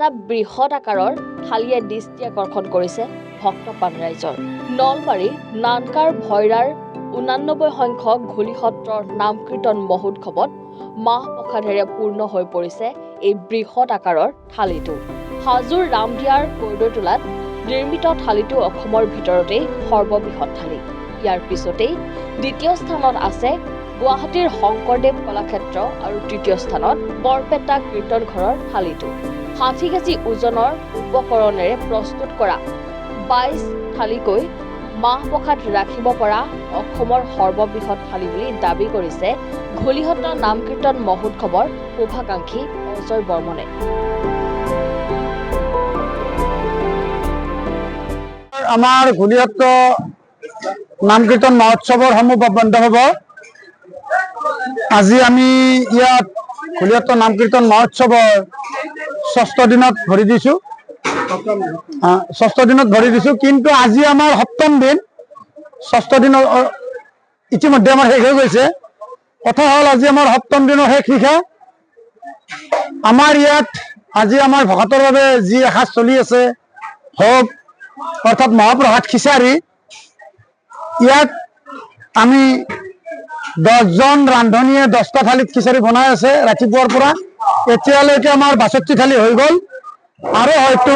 এটা বৃহৎ আকাৰৰ থালিয়ে দৃষ্টি আকৰ্ষণ কৰিছে ভক্তপ্ৰাণ ৰাইজৰ। নলবাৰীৰ নানকাৰ ভৈৰাৰ 89 সংখ্যক ঘুলি সত্ৰৰ নাম কীৰ্তন মহোৎসৱত মাহ প্ৰসাদেৰে পূৰ্ণ হৈ পৰিছে এই বৃহৎ আকাৰৰ থালিটো। হাজোৰ ৰামদিয়াৰ কৈদৈতলাত নিৰ্মিত থালিটো অসমৰ ভিতৰতেই সৰ্ববৃহৎ থালি। ইয়াৰ পিছতেই দ্বিতীয় স্থানত আছে গুৱাহাটীৰ শংকৰদেৱ কলাক্ষেত্ৰ আৰু তৃতীয় স্থানত বৰপেটা কীৰ্তন ঘৰৰ থালিটো। 60 কেজি ওজনৰ উপকৰণেৰে প্ৰস্তুত কৰা 22 থালিকৈ মাহ প্ৰসাদ ৰাখিব পৰা অসমৰ সৰ্ববৃহৎ থালি বুলি দাবী কৰিছে ঘুলিহট্ট নাম কীৰ্তন মহোৎসৱৰ শুভাকাংক্ষী অজয় বৰ্মনে। আমাৰ ঘুলিহট্ট নাম কীৰ্তন মহোৎসৱৰ সমূহ বন্ধ হ'ব। আজি আমি ইয়াত ঘুলিহট্ট নাম কীৰ্তন মহোৎসৱৰ ষষ্ঠ দিনত ভৰি দিছো। কিন্তু আজি আমাৰ সপ্তম দিন। ষষ্ঠ দিনৰ ইতিমধ্যে আমাৰ শেষ হৈ গৈছে। কথা হ'ল আজি আমাৰ সপ্তম দিনৰ শেষ নিশা। আমাৰ ইয়াত আজি আমাৰ ভকতৰ বাবে যি এসাঁজ চলি আছে ভোগ অৰ্থাৎ মহাপ্ৰসাদ খিচাৰি, ইয়াত আমি 10জন ৰান্ধনীয়ে 10টা থালিত খিচাৰি বনাই আছে ৰাতিপুৱাৰ পৰা। এতিয়ালৈকে আমাৰ 62 থালি হৈ গ'ল আৰু হয়তো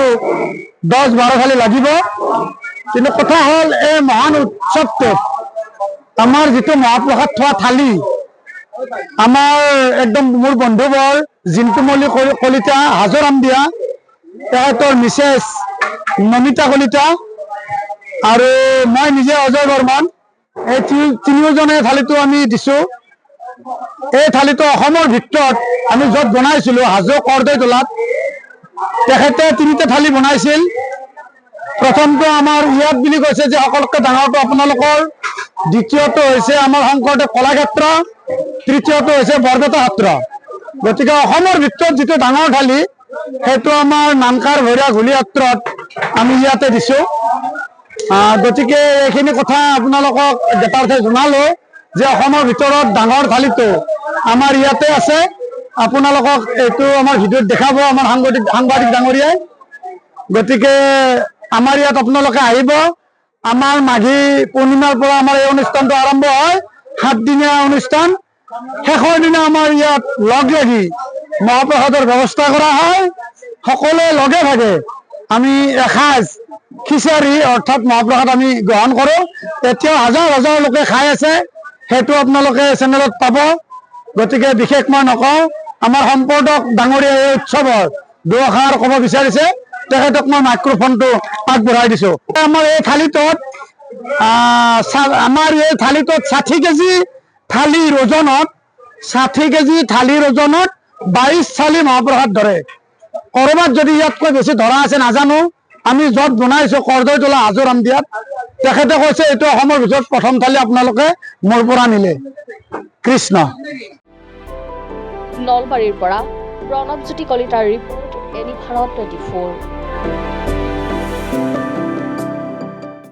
10-12 থালি লাগিব। কিন্তু কথা হ'ল এই মহান উৎসৱটোত আমাৰ যিটো মহাপ্ৰসাদ থোৱা থালি, আমাৰ একদম মোৰ বন্ধুবৰ জিন্তুমলি কলিতা হাজোৰাম দিয়া, তেখেতৰ মিছেছ নমিতা কলিতা আৰু মই নিজে অজয় বৰ্মন, এই তিনিওজনে থালিটো আমি দিছো। এই থালিটো অসমৰ ভিতৰত আমি য'ত বনাইছিলো হাজো কৰদৈতলাত, তেখেতে 3টা থালি বনাইছিল। প্ৰথমটো আমাৰ ইয়াত বুলি কৈছে যে সকলোতকৈ ডাঙৰটো আপোনালোকৰ, দ্বিতীয়টো হৈছে আমাৰ শংকৰদেৱ কলাক্ষেত্ৰ, তৃতীয়টো হৈছে বৰপেটা সত্ৰ। গতিকে অসমৰ ভিতৰত যিটো ডাঙৰ থালি সেইটো আমাৰ নানকাৰ ভৈৰা ঘুলি সত্ৰত আমি ইয়াতে দিছো। গতিকে এইখিনি কথা আপোনালোকক যথাৰ্থে জনালো যে অসমৰ ভিতৰত ডাঙৰ থালিটো আমাৰ ইয়াতে আছে। আপোনালোকক এইটো আমাৰ ভিডিঅ'ত দেখাব আমাৰ সাংবাদিক ডাঙৰীয়াই। গতিকে আমাৰ ইয়াত আপোনালোকে আহিব। আমাৰ মাঘী পূৰ্ণিমাৰ পৰা আমাৰ এই অনুষ্ঠানটো আৰম্ভ হয়, 7 দিনীয়া অনুষ্ঠান। শেষৰ দিনা আমাৰ ইয়াত লগ লাগি মহাপ্ৰসাদৰ ব্যৱস্থা কৰা হয়। সকলোৱে লগে ভাগে আমি এসাঁজ খিচাৰি অৰ্থাৎ মহাপ্ৰসাদ আমি গ্ৰহণ কৰোঁ। এতিয়াও হাজাৰ হাজাৰ লোকে খাই আছে, সেইটো আপোনালোকে চেনেলত পাব। গতিকে বিশেষ মই নকওঁ, আমাৰ সম্পাদক ডাঙৰীয়া এই উৎসৱৰ দুআষাৰ ক'ব বিচাৰিছে, তেখেতক মই মাইক্ৰফোনটো আগবঢ়াই দিছো। আমাৰ এই থালিটোত 60 কেজি থালিৰ ওজনত 22 থালি মহাপ্ৰসাদ ধৰে। কৰবাত যদি ইয়াতকৈ বেছি ধৰা আছে নাজানো। আমি য'ত বনাইছো কৰদৈতলা হাজোৰাম দিয়াত, তেখেতে কৈছে এইটো অসমৰ ভিতৰত প্ৰথম থালি আপোনালোকে মোৰ পৰা নিলে। কৃষ্ণ। নলবাৰীৰ পৰা প্ৰণৱজ্যোতি কলিতাৰ ৰিপৰ্ট, এনি ভাৰত 24।